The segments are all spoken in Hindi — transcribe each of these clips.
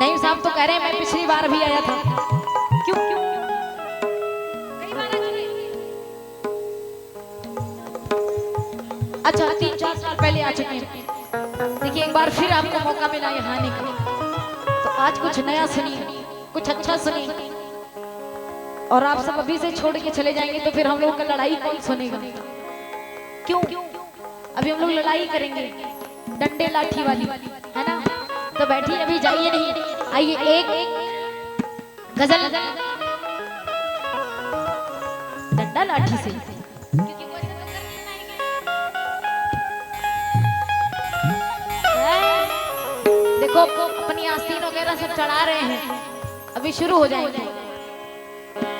नहीं साहब तो कह रहे हैं मैं पिछली बार भी आया था। क्यों क्यों कई बार आ चुके? अच्छा 3-4 साल पहले आ चुके हैं। देखिए एक बार फिर आपको मौका मिला यहाँ आने का, तो आज कुछ नया सुनिए, कुछ अच्छा सुनिए। और आप सब अभी से छोड़ के चले जाएंगे तो फिर हम लोग का लड़ाई कौन सुनेगा? क्यों? अभी हम लोग लड़ाई करेंगे डंडे लाठी वाली, है ना? तो बैठिए, अभी जाइए नहीं, आइए एक गजल डंडा लाठी से। देखो अपनी आस्तीन वगैरह सब चढ़ा रहे हैं, अभी शुरू हो जाएंगे,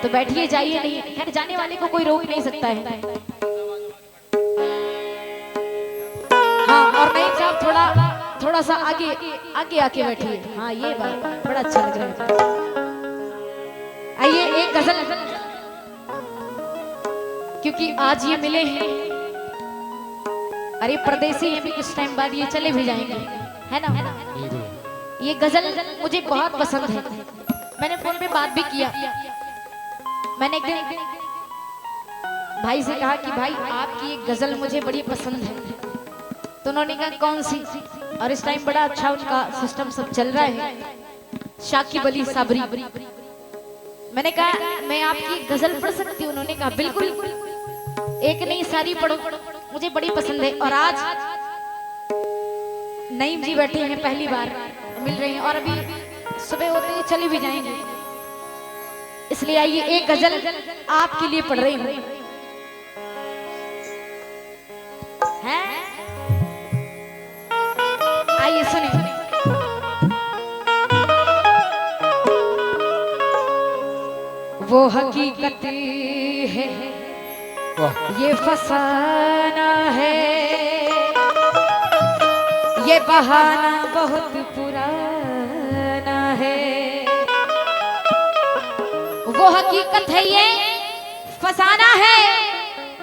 तो बैठिए जाइए नहीं। खैर जाने वाले को कोई रोक नहीं सकता है। हाँ और नहीं साहब थोड़ा सा आगे आगे आके बैठिए। हाँ ये बात बड़ा अच्छा लग रहा है। आइए एक गजल, क्योंकि आज ये मिले हैं, अरे परदेसी हैं भी, कुछ टाइम बाद ये चले भी जाएंगे, है ना? ये गजल मुझे बहुत पसंद है, मैंने फोन पे बात भी किया। मैंने एक दिन भाई से कहा कि भाई आपकी एक गजल मुझे बड़ी पसंद है, तो उन्होंने कहा कौन सी? और इस टाइम बड़ा अच्छा उनका सिस्टम सब चल रहा है, शाकिब अली साबरी। मैंने कहा मैं आपकी गजल पढ़ सकती हूँ? उन्होंने कहा बिल्कुल, एक नहीं सारी पढ़ो, मुझे बड़ी पसंद है। और आज नईम जी बैठे हैं, पहली बार मिल रहे हैं और अभी सुबह होते ही चले भी जाएंगे, इसलिए आइए एक गजल आपके लिए पढ़ रही हूँ। आइए सुने। वो हकीकत है ये फसाना है, ये बहाना बहुत पुराना है। वो हकीकत है ये फसाना है,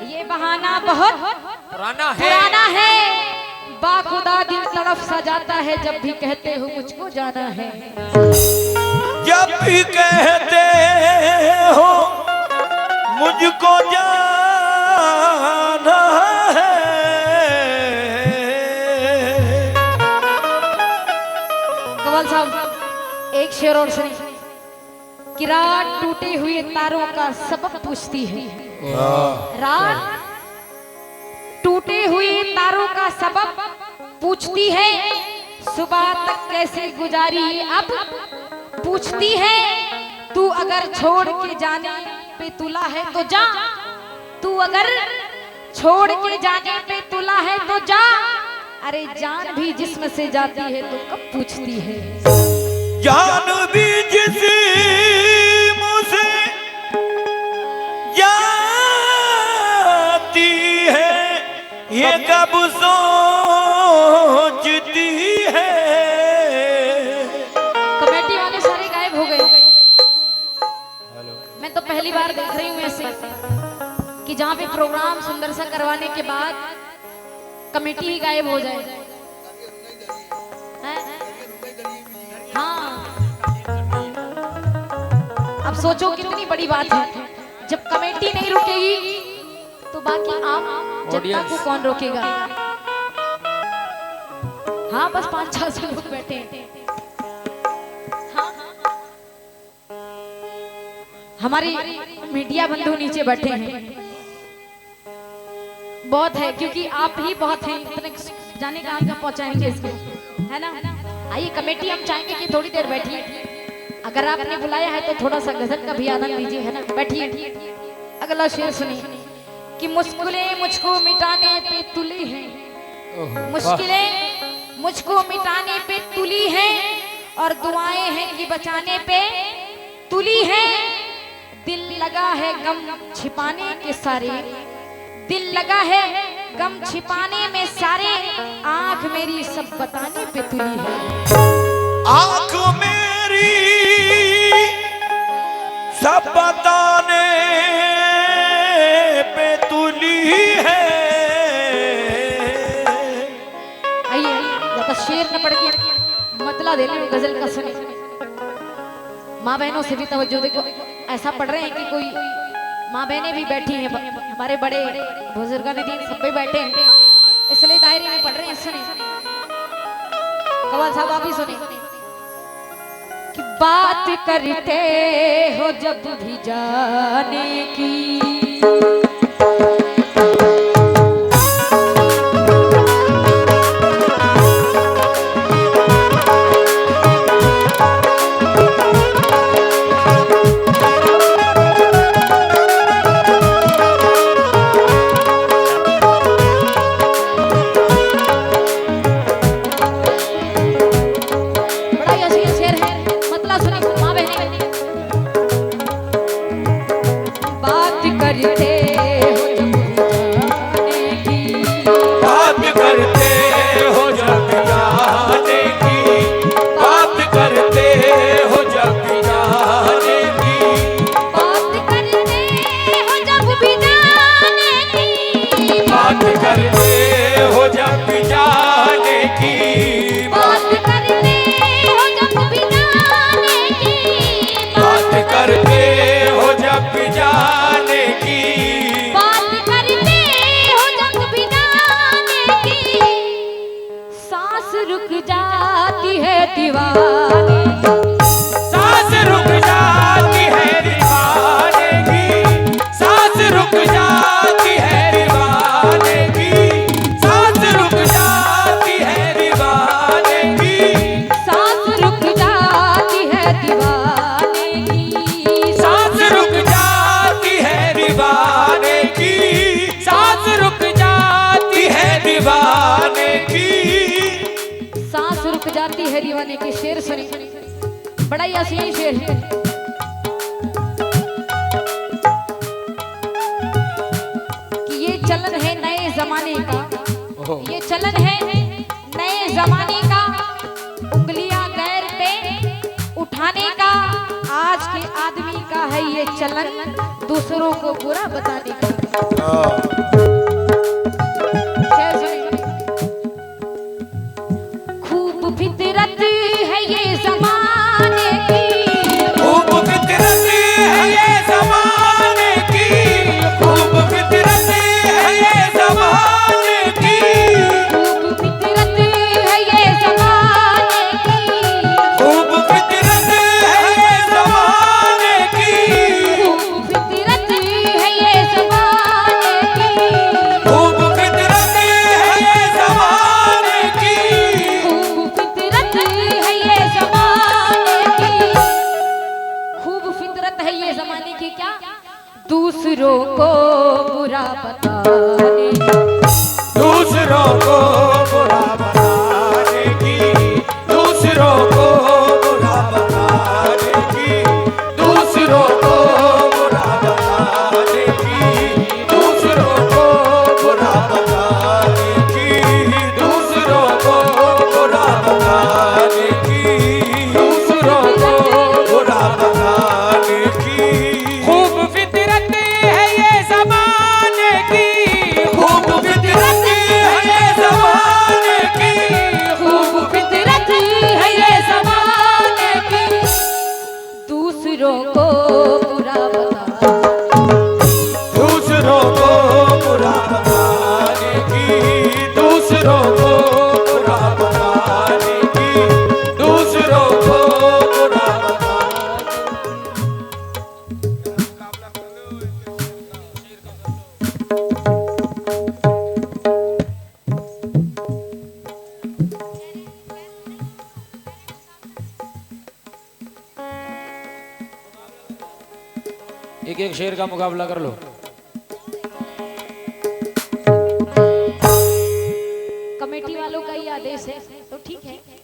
ये बहाना बहुत पुराना है। बाखुदा दिल तड़फ सा जाता है जब भी कहते हो मुझको जाना है। जब भी कहते हो मुझको जाना है। कमल साहब एक शेर और सुनिए कि रात टूटे हुए तारों का सबब पूछती है। रात टूटे हुए तारों का सबब पूछती है, सुबह तक कैसे गुजारी अब पूछती है। तू अगर छोड़ के जाने पे तुला है तो जा, तू अगर छोड़ के जाने पे तुला है तो जा। अरे जान भी जिस्म से जाती है तो कब पूछती है? जान भी जिस्म से ये कब सोचती है? कमेटी वाले सारे गायब हो गए। मैं तो पहली बार देख रही हूँ ऐसे कि जहाँ पे प्रोग्राम सुंदर सा करवाने के बाद कमेटी ही गायब हो जाए। हाँ अब सोचो कितनी बड़ी बात है, जब कमेटी नहीं रुकेगी तो बाकी आम जनता को कौन रोकेगा? हाँ बस 5-6 लोग बैठे हैं। हाँ हमारे मीडिया बंधु नीचे बैठे हैं, बहुत है क्योंकि आप ही बहुत हैं, इतने जाने कहाँ कहाँ पहुंचाएंगे इसको, है ना? आइए कमेटी हम चाहेंगे कि थोड़ी देर बैठिए, अगर आपने बुलाया है तो थोड़ा सा गजल का भी आनंद लीजिए, है ना? बैठिए। अगला शेर सुनिए कि मुश्किलें मुझको मिटाने पे तुली हैं, मुश्किलें मुझको मिटाने पे तुली हैं, और दुआएं हैं कि बचाने पे तुली हैं। दिल लगा है गम छिपाने के सारे, दिल लगा है गम छिपाने में सारे, आंख मेरी सब बताने पे तुली है। आंख मेरी सब बताने पे तुली है। आइए शेर न पढ़ के मतला दे रहे गजल का सुने। माँ बहनों से भी तवज्जो। देखो ऐसा पढ़ रहे हैं कि कोई माँ बहनें भी बैठी हैं, हमारे बड़े बुजुर्गों ने दिन सब पे बैठे हैं, इसलिए दायरे में पढ़ रहे हैं। सुने कवाल साहब, आप ही सुने कि बात करते हो जब भी जाने की, रुक जाती है दीवाने, सांस रुक जाती है दीवाने की, सांस रुक जाती है दीवाने की, सांस रुक जाती है दीवाने की, सांस रुक जाती है दीवाने की, सांस रुक जाती है दीवाने की, सांस रुक जाती है दीवाने की, सांस रुक जाती है दीवाने के। शेर सुनी, बड़ा ही हसीन शेर है। कि ये चलन है नए जमाने का, ये चलन है नए जमाने का, उंगलियां गैर पे उठाने का। आज के आदमी का है ये चलन दूसरों को बुरा बताने का। फितरत है ये ज़माने की, खूब फितरत है ये ज़माने की, खूब फितरत है ये ज़माने की, खूब फितरत है ये ज़माने की, खूब फितरत है ये ज़माने की, खूब फितरत है ये ज़माने की, खूब फितरत है ये ज़माने की, जमाने की। क्या दूसरों को बुरा बताने, दूसरों को बुरा बताने की, दूसरों को बुरा बताने की, दूसरों को बुरा बताने की, दूसरों को बुरा बताने की, दूसरों को बुरा बताने की, दूसरों को बुरा बताने की। खूब फितरत है ये ज़माने की, खूब फितरत है ये ज़माने की, खूब फितरत है ये ज़माने की। दूसरों को बुरा बताने, दूसरों को बुरा बताने की, दूसरों को बुरा बताने की, दूसरों को बुरा एक एक शेर का मुकाबला कर लो। कमेटी वालों का ही आदेश है तो ठीक है।